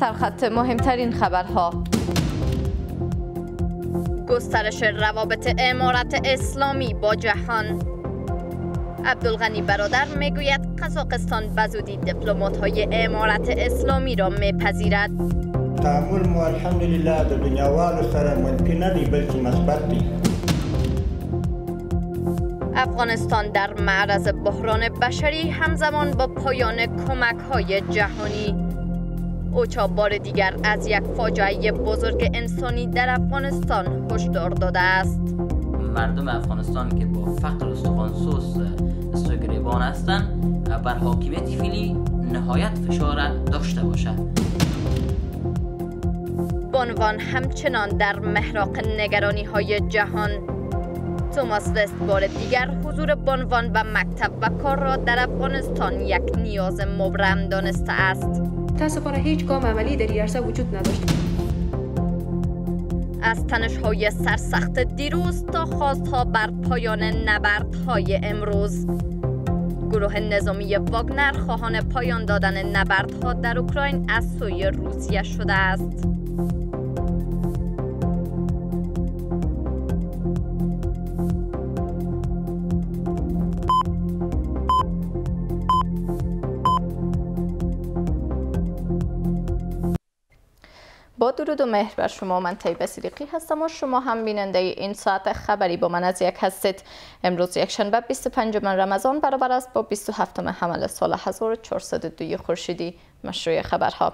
سرخط مهمترین خبرها. گسترش روابط امارت اسلامی با جهان. عبدالغنی برادر میگوید قزاقستان بزودی دیپلمات‌های امارت اسلامی را میپذیرد. تعامل مو الحمدلله د دنیاوالو سره منفی نه دی بلکې مثبت دی. افغانستان در معرض بحران بشری همزمان با پایان کمک‌های جهانی. اوچا بار دیگر از یک فاجعه بزرگ انسانی در افغانستان هشدار داده است. مردم افغانستان که با فقر استخوانسوز گریبان هستند بر حاکمیت فعلی نهایت فشار داشته باشد. بانوان همچنان در محراق نگرانی‌های جهان. توماس وست بار دیگر حضور بانوان و مکتب و کار را در افغانستان یک نیاز مبرم دانسته است. متاسفانه هیچ گام عملی در این عرصه وجود نداشت. از تنش‌های سرسخت دیروز تا خواستها بر پایان نبردهای امروز. گروه نظامی واگنر خواهان پایان دادن نبردها در اوکراین از سوی روسیه شده است. با درود و مهر بر شما، من طیبه صدیقی هستم و شما هم بیننده این ساعت خبری با من از یک هستید. امروز یکشنبه 25 رمضان برابر است با 27 حمل سال 1402 خورشیدی. مشروع خبرها.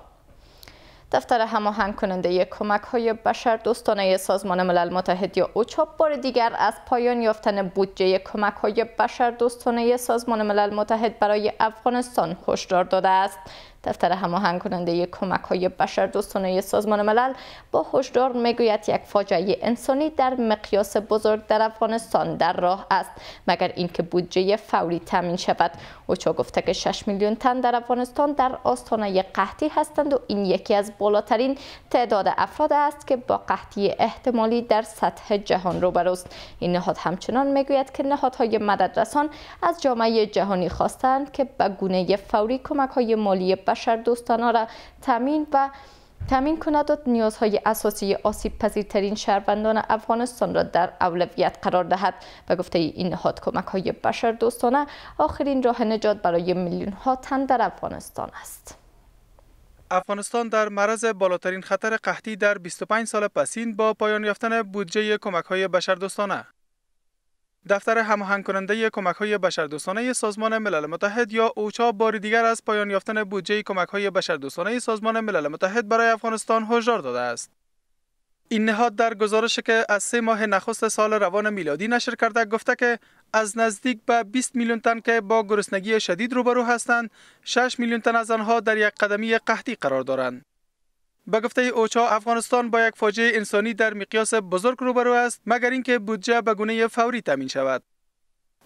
دفتر هماهنگ کننده کمک‌های بشردوستانه سازمان ملل متحد یا اوچا بار دیگر از پایان یافتن بودجه کمک‌های بشردوستانه سازمان ملل متحد برای افغانستان هشدار داده است. دفتر هماهنگ کننده کمک‌های بشردوستانه سازمان ملل با هشدار میگوید یک فاجعه انسانی در مقیاس بزرگ در افغانستان در راه است مگر اینکه بودجه فوری تامین شود. اوچا گفته که 6 میلیون تن در افغانستان در آستانه قحطی هستند و این یکی از بالاترین تعداد افراد است که با قحطی احتمالی در سطح جهان روبروست. این نهاد همچنان میگوید که نهادهای مددرسان از جامعه جهانی خواستند که به گونه فوری کمک‌های مالی بشردوستانه را تامین کند و نیازهای اساسی آسیب پذیرترین شهروندان افغانستان را در اولویت قرار دهد. به گفته این نهاد کمک‌های بشردوستانه آخرین راه نجات برای میلیون‌ها تن در افغانستان است. افغانستان در معرض بالاترین خطر قحطی در 25 سال پسین با پایان یافتن بودجه کمک‌های بشردوستانه. دفتر هماهنگ کننده کمک‌های بشردوستانه سازمان ملل متحد یا اوچا بار دیگر از پایان یافتن بودجه کمک‌های بشردوستانه سازمان ملل متحد برای افغانستان هشدار داده است. این نهاد در گزارشی که از 3 ماه نخست سال روان میلادی نشر کرده گفته که از نزدیک به 20 میلیون تن که با گرسنگی شدید روبرو هستند، 6 میلیون تن از آنها در یک قدمی قحطی قرار دارند. به گفته اوچا افغانستان با یک فاجعه انسانی در مقیاس بزرگ روبرو است مگر اینکه بودجه به گونه فوری تامین شود.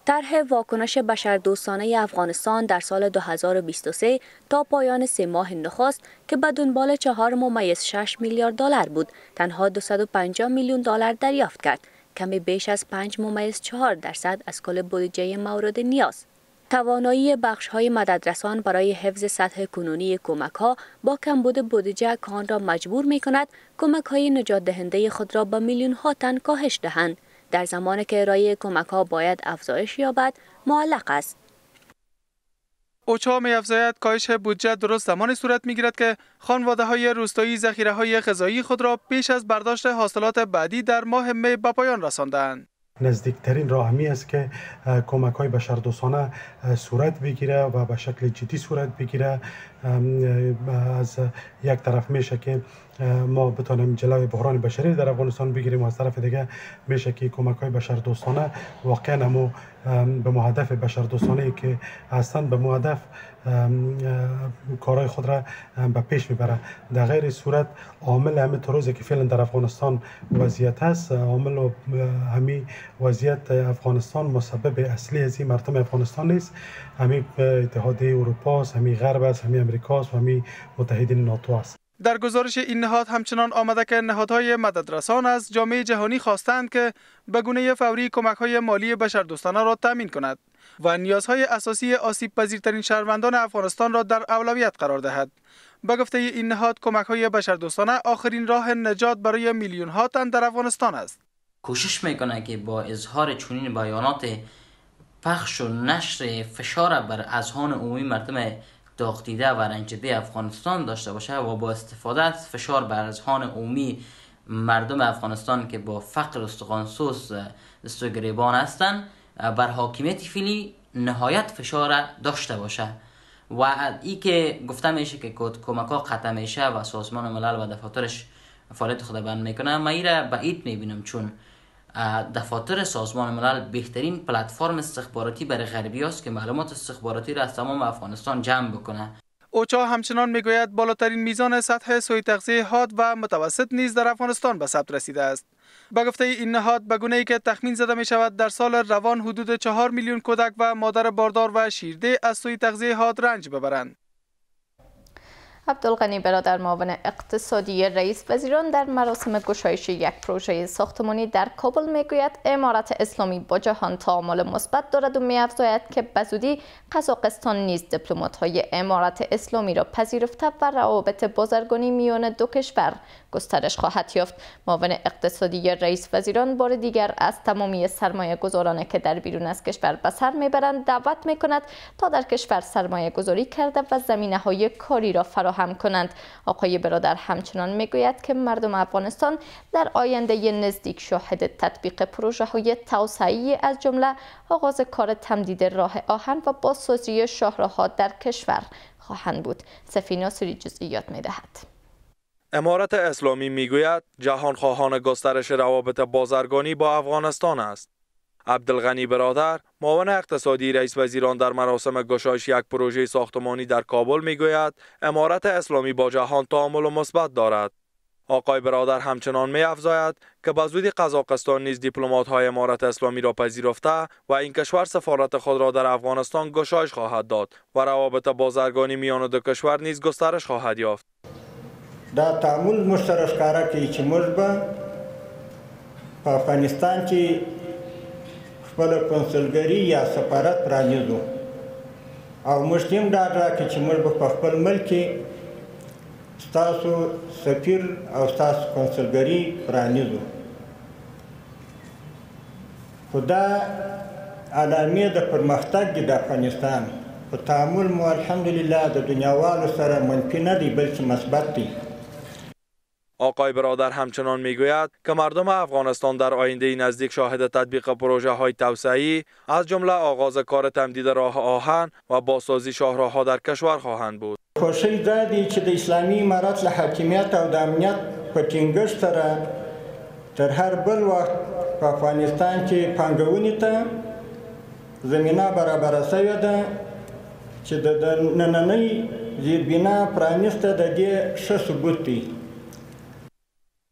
طرح واکنش بشردوستانه افغانستان در سال 2023 تا پایان 3 ماه نخست که به دنبال 4.6 میلیارد دلار بود، تنها 250 میلیون دلار دریافت کرد، کمی بیش از 5.4% از کل بودجه مورد نیاز. توانایی بخش‌های مددرسان برای حفظ سطح کنونی کمک‌ها با کمبود بودجه آن را مجبور می‌کند کمک‌های نجات دهنده خود را به میلیون‌ها تن کاهش دهند، در زمانی که ارائه کمک‌ها باید افزایش یابد معلق است. اوچا می‌افزاید کاهش بودجه درست زمانی صورت می‌گیرد که خانواده‌های روستایی ذخیره‌های غذایی خود را پیش از برداشت حاصلات بعدی در ماه می به پایان رساندند. نزدیکترین راه همی است که کمک‌های بشردوستانه صورت بگیره و به شکل جدی صورت بگیره. از یک طرف میشه که ما بتونیم جلوی بحران بشری در افغانستان بگیریم و از طرف دیگه میشه که کمک‌های بشردوستانه واقعا همو به هدف بشردوستانه که هستند به هدف کارهای خود را به پیش میبره. در غیر صورت عامل همین روزی که فعلا در افغانستان وضعیت هست، عامل همین وضعیت افغانستان مسبب اصلی از این مردم افغانستان نیست، همین اتحادیه اروپا است، همین غرب است، همین امریکا است و همین متحدین ناتو است. در گزارش این نهاد همچنان آمده که نهادهای مددرسان از جامعه جهانی خواستند که به گونه فوری کمک‌های مالی بشردوستانه را تامین کند و نیازهای اساسی آسیب پذیرترین شهروندان افغانستان را در اولویت قرار دهد. به گفته این نهاد کمک‌های بشردوستانه آخرین راه نجات برای میلیون‌ها تن در افغانستان است. کوشش میکنه که با اظهار چنین بیانات پخش و نشر فشار بر اذهان عمومی مردم داغ دیده و رنج دیده افغانستان داشته باشه و با استفاده از فشار بر اذهان عمومی مردم افغانستان که با فقر استخوانسوز دست و گریبان هستند بر حاکمیت فعلی نهایت فشار داشته باشه و ای که گفته میشه که کمک‌ها قطع میشه و سازمان ملل و دفاترش فعالیت خود بند میکنه، من این را بعید میبینم، چون دفاتر سازمان ملل بهترین پلتفرم استخباراتی برای غربی است که معلومات استخباراتی را از تمام افغانستان جمع بکنه. اوچا همچنان میگوید بالاترین میزان سطح سوء تغذیه حاد و متوسط نیز در افغانستان به ثبت رسیده است. به گفته این نهاد به گونه‌ای که تخمین زده می شود در سال روان حدود 4 میلیون کودک و مادر باردار و شیرده از سوء تغذیه حاد رنج ببرند. عبدالغنی برادر، معاون اقتصادی رئیس وزیران، در مراسم گشایش یک پروژه ساختمانی در کابل میگوید امارت اسلامی با جهان تعامل مثبت دارد و می‌افزاید که بزودی قزاقستان نیز دیپلمات‌های امارت اسلامی را پذیرفته و روابط بازرگانی میان دو کشور گسترش خواهد یافت. معاون اقتصادی رئیس وزیران بار دیگر از تمامی سرمایه گذارانی که در بیرون از کشور به سر میبرند دعوت میکند تا در کشور سرمایه گذاری کرده و زمینه‌های کاری را فراهم کنند. آقای برادر همچنان میگوید که مردم افغانستان در آینده نزدیک شاهد تطبیق پروژه‌های توسعه‌ای از جمله آغاز کار تمدید راه آهن و بازسازی شاهراه‌ها در کشور خواهند بود. صفی ناصری جزئیات می‌دهد. امارت اسلامی میگوید جهان خواهان گسترش روابط بازرگانی با افغانستان است. عبدالغنی برادر، معاون اقتصادی رئیس وزیران، در مراسم گشایش یک پروژه ساختمانی در کابل میگوید امارت اسلامی با جهان تعامل مثبت دارد. آقای برادر همچنان می‌افزاید که بزودی قزاقستان نیز دیپلمات‌های امارت اسلامی را پذیرفته و این کشور سفارت خود را در افغانستان گشایش خواهد داد و روابط بازرگانی میان دو کشور نیز گسترش خواهد یافت. دا تعامل مشترک ښکاره کوي چې موږ به په افغانستان کې خپله کنسولګري یا سفارت پرانیزو او موږ ته هم ډاډ راکړي چې موږ به په خپل ملک کې ستاسو سفیر او ستاسو کنسولګري پرانیزو. خو دا علامې د پرمختګ دي د افغانستان. په تعامل مو الحمدلله د دنیاوالو سره منفي نه دی بلکې مثبت دی. آقای برادر همچنان میگوید که مردم افغانستان در آینده نزدیک شاهد تطبیق پروژه های توسعه‌ای از جمله آغاز کار تمدید راه آهن و بازسازی شاهراه‌ها در کشور خواهند بود. خوشی دا دی چې د اسلامي امارت له حاکمیت او د امنیت په ټینګښت سره تر هر بل وخت په افغانستان کې پانګونې ته زمینه برابره شوې ده چې د نننۍ زیربنا پرانیسته د دې ښه ثبوت دی.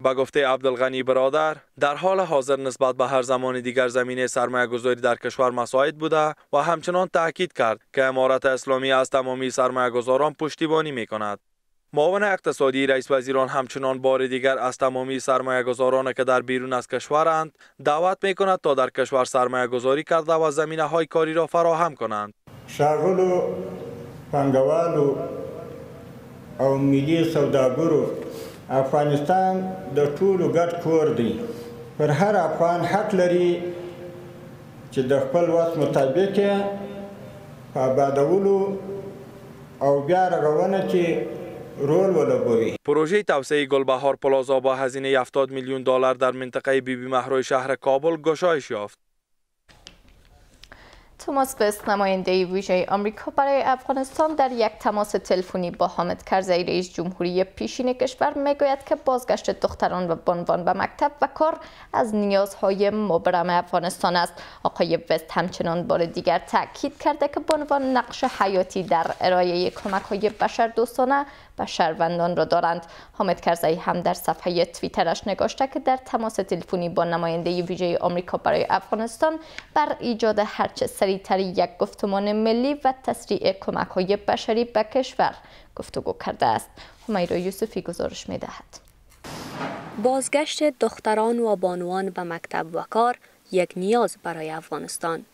با گفته عبدالغنی برادر، در حال حاضر نسبت به هر زمان دیگر زمینه سرمایه گذاری در کشور مساعد بوده و همچنان تاکید کرد که امارت اسلامی از تمامی سرمایه گذاران پشتیبانی می کند. معاون اقتصادی رئیس وزیران همچنان بار دیگر از تمامی سرمایه گذاران که در بیرون از کشورند دعوت می کند تا در کشور سرمایه گذاری کرده و زمینه های کاری را فراهم کنند. شاغلو پانګوالو او ملي سوداګرو، افغانستان د ټولو ګډ کور دی. پر هر افغان حق لري چې د خپل وس مطابق په آبادولو او بیا رغونه کې رول ولوبوي. پروژه توسعه گلبهار پلازا با هزینه 70 میلیون دلار در منطقه بیبی مهروی شهر کابل گشایش یافت. توماس بست، نماینده ویژه آمریکا برای افغانستان، در یک تماس تلفنی با حامد کرزی رئیس جمهوری پیشین کشور میگوید که بازگشت دختران و بانوان به مکتب و کار از نیازهای مبرم افغانستان است. آقای بست همچنان بار دیگر تاکید کرده که بانوان نقش حیاتی در ارائه کمک‌های بشردوستانه به شهروندان را دارند. حامد کرزی هم در صفحه توییترش نگاشته که در تماس تلفنی با نماینده ویژه آمریکا برای افغانستان بر ایجاد هرچه سریعتر یک گفتمان ملی و تسریع کمک‌های بشری به کشور گفتگو کرده است. همیرا یوسفی گزارش می‌دهد. بازگشت دختران و بانوان به مکتب و کار یک نیاز برای افغانستان.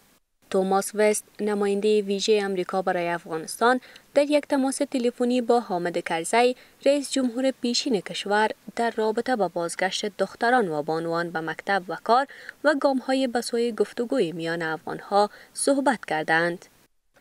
توماس وست، نماینده ویژه امریکا برای افغانستان، در یک تماس تلفنی با حامد کرزی، رئیس جمهور پیشین کشور، در رابطه با بازگشت دختران و بانوان به مکتب و کار و گام‌های به سوی گفتگوی میان افغان‌ها صحبت کردند.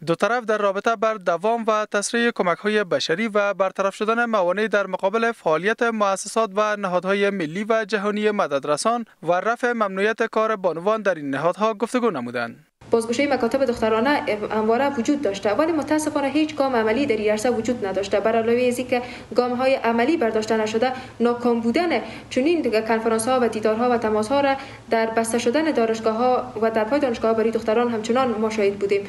دو طرف در رابطه بر دوام و تسریع کمک‌های بشری و برطرف شدن موانع در مقابل فعالیت مؤسسات و نهادهای ملی و جهانی مددرسان و رفع ممنوعیت کار بانوان در این نهادها گفتگو نمودند. بازگشایی مکاتب دخترانه همواره وجود داشته، ولی متاسفانه هیچ گام عملی در این عرصه وجود نداشته. بر علاوه از اینکه گام‌های عملی برداشته نشده، ناکام بودن چنین کنفرانس‌ها و دیدارها و تماس‌ها را در بسته شدن دانشگاه‌ها و در پای دانشگاه‌ها برای دختران همچنان ما شاهد بودیم.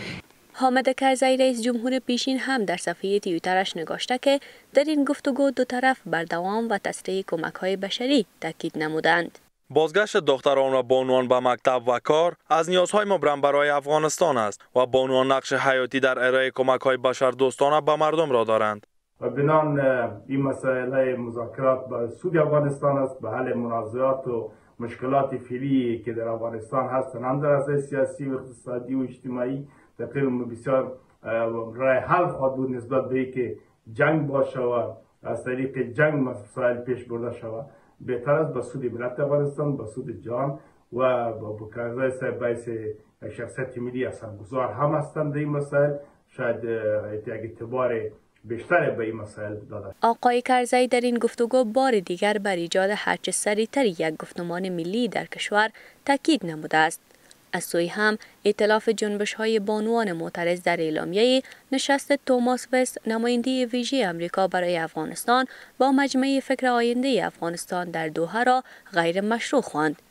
حامد کرزی، رئیس جمهور پیشین، هم در صفحه توییترش نگاشته که در این گفتگو دو طرف بر دوام و تسریع کمک‌های بشری تاکید نمودند. بازگشت دختران و بانوان به مکتب و کار از نیازهای مبرم برای افغانستان است و بانوان نقش حیاتی در ارائه کمک‌های بشردوستانه به مردم را دارند. و بنان این مسائل مذاکرات به سود افغانستان است، به حل منازعات و مشکلات فعلی که در افغانستان هستند، هم در عرصه سیاسی و اقتصادی و اجتماعی تقریبا بسیار راه حل خواهد بود نسبت به اینکه جنگ باشه و از طریق جنگ مسائل پیش برده شود. بهتر است به سود ملت افغانستان، به سود جان و با کرزی صاحب باعث شخصیت ملی اثرگذار هم هستند در این مسائل، شاید یک اعتبار بیشتر به این مسائل داده. آقای کرزی در این گفتگو بار دیگر بر ایجاد هرچه سریعتر یک گفتمان ملی در کشور تاکید نموده است. از سوی هم ائتلاف جنبش‌های بانوان معترض در اعلامیه نشست توماس وست، نماینده ویژه امریکا برای افغانستان، با مجمع فکر آینده افغانستان در دوحه را غیر مشروع خواند.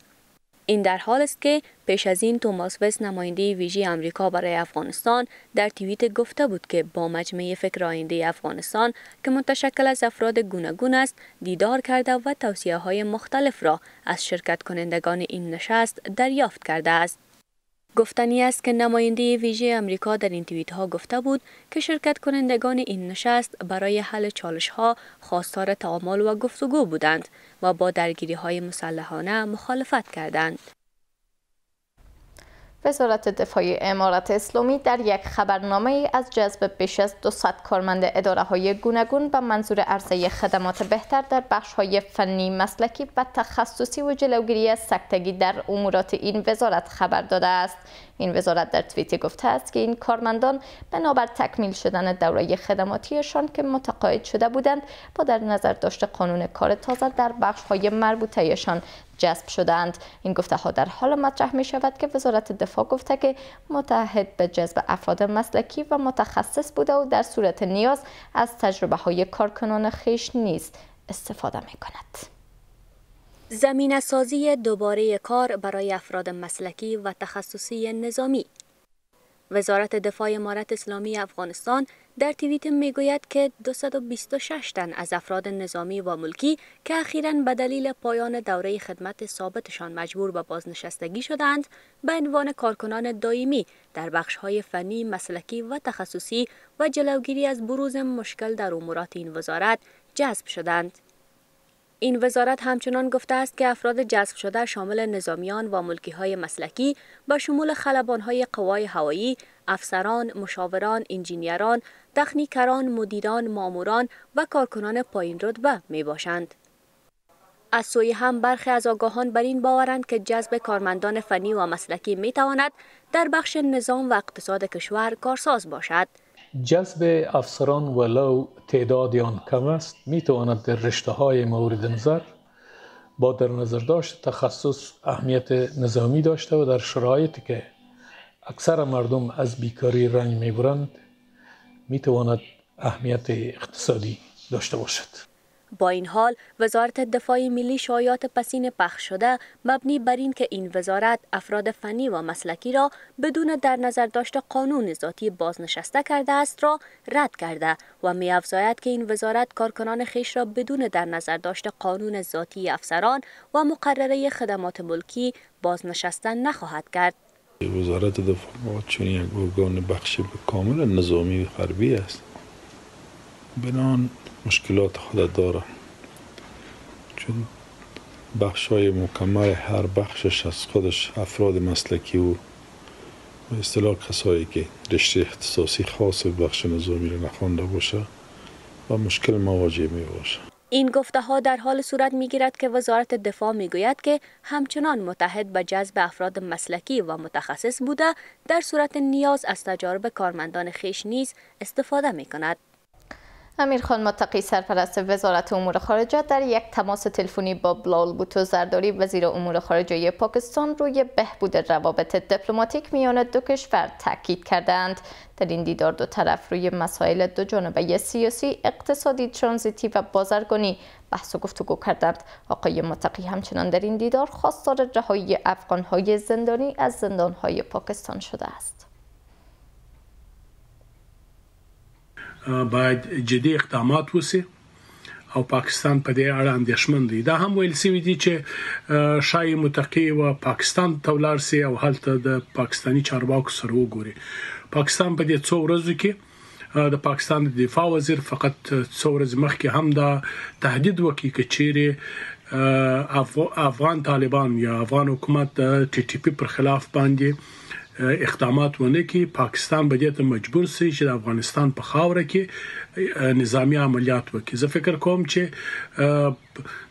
این در حال است که پیش از این توماس وست، نماینده ویژه امریکا برای افغانستان، در توییت گفته بود که با مجمع فکر آینده افغانستان که متشکل از افراد گوناگون است دیدار کرده و توصیه‌های مختلف را از شرکت کنندگان این نشست دریافت کرده است. گفتنی است که نماینده ویژه امریکا در این توییت ها گفته بود که شرکت کنندگان این نشست برای حل چالش ها خواستار تعامل و گفتگو بودند و با درگیری های مسلحانه مخالفت کردند. وزارت دفاع امارات اسلامی در یک خبرنامه از جذب بیش از 200 کارمند اداره‌های گوناگون به منظور عرضه خدمات بهتر در بخش‌های فنی، مسلکی و تخصصی و جلوگیری از سکتگی در امورات این وزارت خبر داده است. این وزارت در توییت گفته است که این کارمندان بنابر تکمیل شدن دوره خدماتیشان که متقاعد شده بودند با در نظر داشت قانون کار تازه در بخش‌های مربوطه‌شان جذب شدند. این گفته ها در حال مطرح می شود که وزارت دفاع گفته که متعهد به جذب افراد مسلکی و متخصص بوده و در صورت نیاز از تجربه های کارکنان خویش نیز استفاده می کند. زمینه سازی دوباره کار برای افراد مسلکی و تخصصی نظامی. وزارت دفاع امارت اسلامی افغانستان در توییت میگوید که 226 تن از افراد نظامی و ملکی که اخیراً به دلیل پایان دوره خدمت ثابتشان مجبور به بازنشستگی شدند به عنوان کارکنان دائمی در بخش‌های فنی، مسلکی و تخصصی و جلوگیری از بروز مشکل در امورات این وزارت جذب شدند. این وزارت همچنان گفته است که افراد جذب شده شامل نظامیان و ملکی‌های مسلکی با شمول خلبان‌های قوای هوایی، افسران، مشاوران، انجینیران، تکنیکران، مدیران، ماموران و کارکنان پایین رتبه می باشند. از سوی هم برخی از آگاهان بر این باورند که جذب کارمندان فنی و مسلکی می تواند در بخش نظام و اقتصاد کشور کارساز باشد. جذب افسران ولو تعداد آن کم است می تواند در رشته‌های مورد نظر با در نظر داشت تخصص اهمیت نظامی داشته و در شرایطی که اکثر مردم از بیکاری رنج میبرند می تواند اهمیت اقتصادی داشته باشد. با این حال وزارت دفاع ملی شایعات پسین پخش شده مبنی بر این که این وزارت افراد فنی و مسلکی را بدون در نظر داشت قانون ذاتی بازنشسته کرده است را رد کرده و می افزاید که این وزارت کارکنان خویش را بدون در نظر داشت قانون ذاتی افسران و مقرره خدمات ملکی بازنشسته نخواهد کرد. وزارت دفاع چون یک ارگان بخش کامل نظامی و حربی است، بنان مشکلات خود داره، چون بخش‌های مکمل هر بخشش از خودش افراد مسلکی و به اصطلاح کسایی که رشته اختصاصی خاص بخش نظامی را نخوانده باشه و مشکل مواجه می باشه. این گفته ها در حال صورت می گیرد که وزارت دفاع می گوید که همچنان متحد به جذب افراد مسلکی و متخصص بوده، در صورت نیاز از تجارب کارمندان خویش نیز استفاده می کند. امیرخان متقی سرپرست وزارت امور خارجه در یک تماس تلفنی با بلال بوتو زرداری وزیر امور خارجه پاکستان روی بهبود روابط دیپلماتیک میان دو کشور تاکید کردند. در این دیدار دو طرف روی مسائل دو جانبه سیاسی، اقتصادی، ترانزیتی و بازرگانی بحث و گفتگو کردند. آقای متقی همچنان در این دیدار خواستار رهایی افغان‌های زندانی از زندان‌های پاکستان شده است. باید جدي اقدامات وسی او پاکستان په دې اړه اندېښمن دی. دا هم ویل شوي دي چې شای متقی و پاکستان ته ولاړ سي او هلته د پاکستاني چارواکو سره وګوري. پاکستان په دې څو ورځو کې د پاکستان د دفاع وزیر فقط څو ورځې مخکې هم دا تهدید وکړي چې چیرې افغان طالبان یا افغان حکومت د ټي ټي پی پر خلاف باندې اقدامات ونه کی، پاکستان به دې ته مجبور شي چې د افغانستان په خاوره کې نظامی عملیات وکړي. زه فکر کوم چې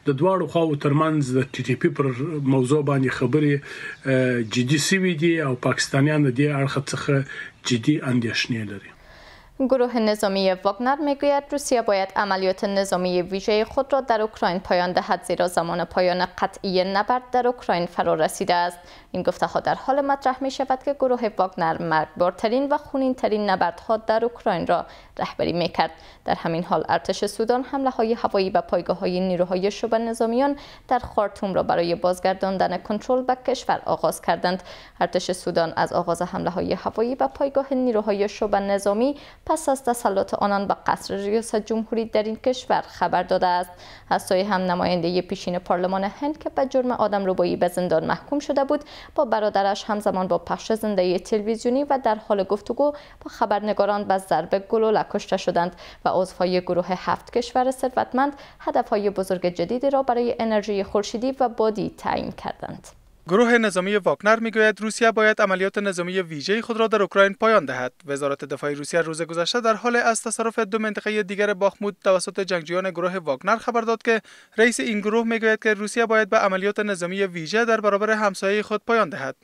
د دواړو خواو ترمنځ د ټي ټي پی پر موضوع باندې خبرې جدي سوي دي او پاکستانیان د دې اړخ څخه جدي اندېښنې لري. گروه نظامی واگنر میگوید روسیه باید عملیات نظامی ویژه خود را در اوکراین پایان دهد، زیرا زمان پایان قطعی نبرد در اوکراین فرا رسیده است. این گفته ها در حال مطرح می شود که گروه واگنر مرگبارترین و خونین ترین نبردها در اوکراین را رهبری می کرد. در همین حال ارتش سودان حمله های هوایی به پایگاه های نیروهای شبه نظامیان در خارتوم را برای بازگرداندن کنترل به کشور آغاز کردند. ارتش سودان از آغاز حمله های هوایی به پایگاه نیروهای شبه نظامی پس از تسلط آنان به قصر ریاست جمهوری در این کشور خبر داده است. از سوی هم نماینده پیشین پارلمان هند که به جرم آدمربایی به زندان محکوم شده بود، با برادرش همزمان با پخش زنده تلویزیونی و در حال گفتگو با خبرنگاران به ضرب گلوله کشته شدند و عضوهای گروه 7 کشور ثروتمند هدفهای بزرگ جدیدی را برای انرژی خورشیدی و بادی تعیین کردند. گروه نظامی واگنر میگوید روسیه باید عملیات نظامی ویژه خود را در اوکراین پایان دهد. وزارت دفاع روسیه روز گذشته در حال از تصرف دو منطقه دیگر باخمود توسط جنگجویان گروه واگنر خبر داد که رئیس این گروه میگوید که روسیه باید به عملیات نظامی ویژه در برابر همسایه خود پایان دهد.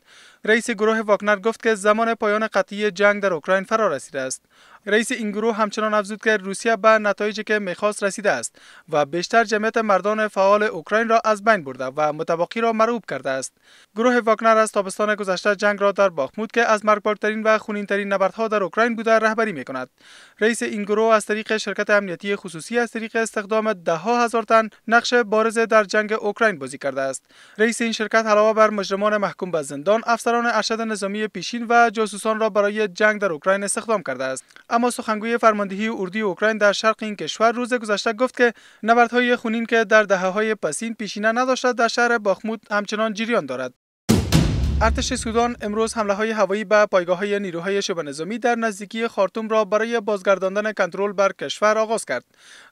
رئیس گروه واگنر گفت که زمان پایان قطعی جنگ در اوکراین فرا رسیده است. رئیس این گروه همچنان افزود که روسیه به نتایجی که می‌خواست رسیده است و بیشتر جمعیت مردان فعال اوکراین را از بین برده و متباقی را مرعوب کرده است. گروه واگنر از تابستان گذشته جنگ را در باخمود که از مرگبارترین و خونین‌ترین نبردها در اوکراین بوده رهبری می‌کند. رئیس این گروه از طریق شرکت امنیتی خصوصی از طریق استخدام ده‌ها هزار تن نقش بارز در جنگ اوکراین بازی کرده است. رئیس این شرکت علاوه بر مجرمان محکوم به زندان، افسران ارشد نظامی پیشین و جاسوسان را برای جنگ در اوکراین استخدام کرده است. اما سخنگوی فرماندهی اردوی اوکراین در شرق این کشور روز گذشته گفت که نبردهای خونین که در دهه‌های پسین پیشینه نداشته در شهر باخمود همچنان جریان دارد. ارتش سودان امروز حمله‌های هوایی به پایگاه‌های نیروهای شبه نظامی در نزدیکی خارتوم را برای بازگرداندن کنترل بر کشور آغاز کرد.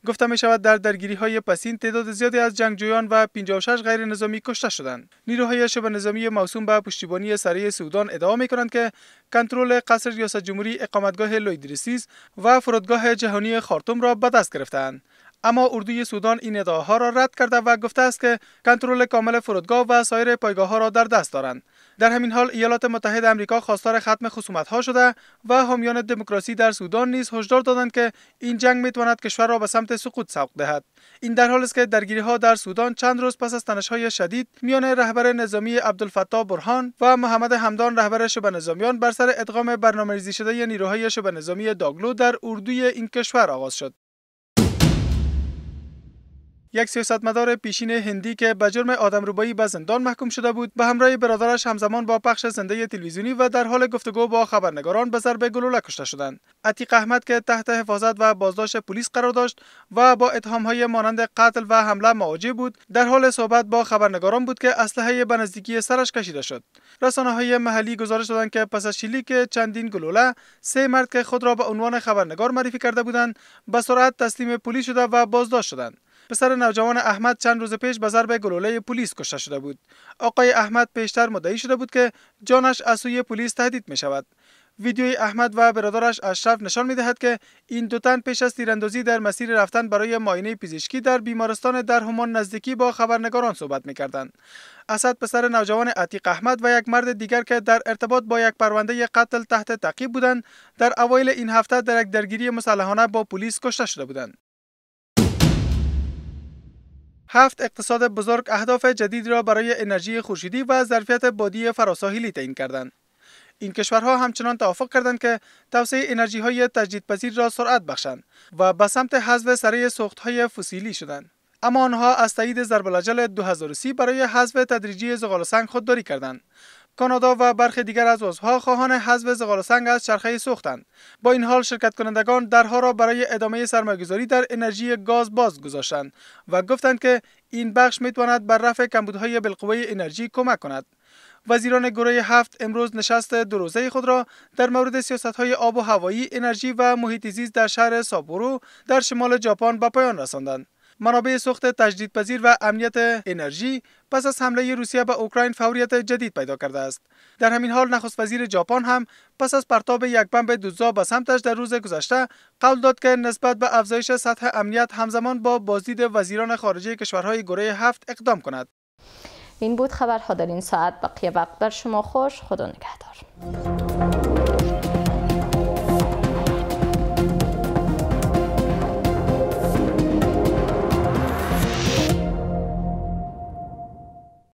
گفته می‌شود در درگیری‌های پسین تعداد زیادی از جنگجویان و 56 غیر نظامی کشته شدند. نیروهای شبه نظامی موسوم به پشتیبانی سریع سودان ادعا می‌کنند که کنترل قصر ریاست جمهوری، اقامتگاه لویدریسیز و فرودگاه جهانی خارتوم را به دست گرفتند. اما اردوی سودان این ادعاها را رد کرده و گفته است که کنترل کامل فرودگاه و سایر پایگاه‌ها را در دست دارند. در همین حال ایالات متحده آمریکا خواستار ختم خصومت‌ها شده و حامیان دموکراسی در سودان نیز هشدار دادند که این جنگ می‌تواند کشور را به سمت سقوط سوق دهد. این در حالی است که درگیری‌ها در سودان چند روز پس از تنش‌های شدید میان رهبر نظامی عبدالفتاح برهان و محمد حمدان رهبر شبه نظامیان بر سر ادغام برنامه‌ریزی شده نیروهای شبه نظامی داگلو در اردوی این کشور آغاز شد. یک سیاستمدار پیشین هندی که به جرم آدمربایی به زندان محکوم شده بود، به همراه برادرش همزمان با پخش زنده تلویزیونی و در حال گفتگو با خبرنگاران به ضرب گلوله کشته شدند. عتیق احمد که تحت حفاظت و بازداشت پلیس قرار داشت و با اتهام‌های مانند قتل و حمله مواجه بود، در حال صحبت با خبرنگاران بود که اسلحه به نزدیکی سرش کشیده شد. رسانه‌های محلی گزارش دادند که پس از شلیک چندین گلوله، 3 مرد که خود را به عنوان خبرنگار معرفی کرده بودند، به سرعت تسلیم پلیس شده و بازداشت شدند. پسر نوجوان احمد چند روز پیش به ضرب گلوله پلیس کشته شده بود. آقای احمد پیشتر مدعی شده بود که جانش از سوی پلیس تهدید می شود. ویدیوی احمد و برادرش اشرف نشان می‌دهد که این دو تن پیش از تیراندازی در مسیر رفتن برای معاینه پزشکی در بیمارستان در همان نزدیکی با خبرنگاران صحبت می‌کردند. اسد پسر نوجوان عتیق احمد و یک مرد دیگر که در ارتباط با یک پرونده قتل تحت تعقیب بودند، در اوایل این هفته در یک درگیری مسلحانه با پلیس کشته شده بودند. 7 اقتصاد بزرگ اهداف جدید را برای انرژی خورشیدی و ظرفیت بادی فراساحلی تعیین کردند. این کشورها همچنان توافق کردند که توسعه انرژی‌های تجدیدپذیر را سرعت بخشند و به سمت حذف سریع سوخت‌های فسیلی شدند. اما آنها از تایید ضرب‌الاجل 2030 برای حذف تدریجی زغال‌سنگ خودداری کردند. کانادا و برخی دیگر از عضوها خواهان حذف زغال‌سنگ از چرخه سوختند. با این حال شرکت کنندگان درها را برای ادامه سرمایه‌گذاری در انرژی گاز باز گذاشتند و گفتند که این بخش می‌تواند بر رفع کمبودهای بالقوه انرژی کمک کند. وزیران گروه 7 امروز نشست دو روزه خود را در مورد سیاست‌های آب و هوایی، انرژی و محیط زیست در شهر ساپورو در شمال ژاپن به پایان رساندند. منابع سوخت تجدیدپذیر و امنیت انرژی پس از حمله روسیه به اوکراین فوریت جدید پیدا کرده است. در همین حال نخست وزیر ژاپن هم پس از پرتاب یک بمب دوزا به سمتش در روز گذشته قول داد که نسبت به افزایش سطح امنیت همزمان با بازدید وزیران خارجه کشورهای گروه 7 اقدام کند. این بود خبرها در این ساعت. بقیه وقت بر شما خوش. خدا نگهدار.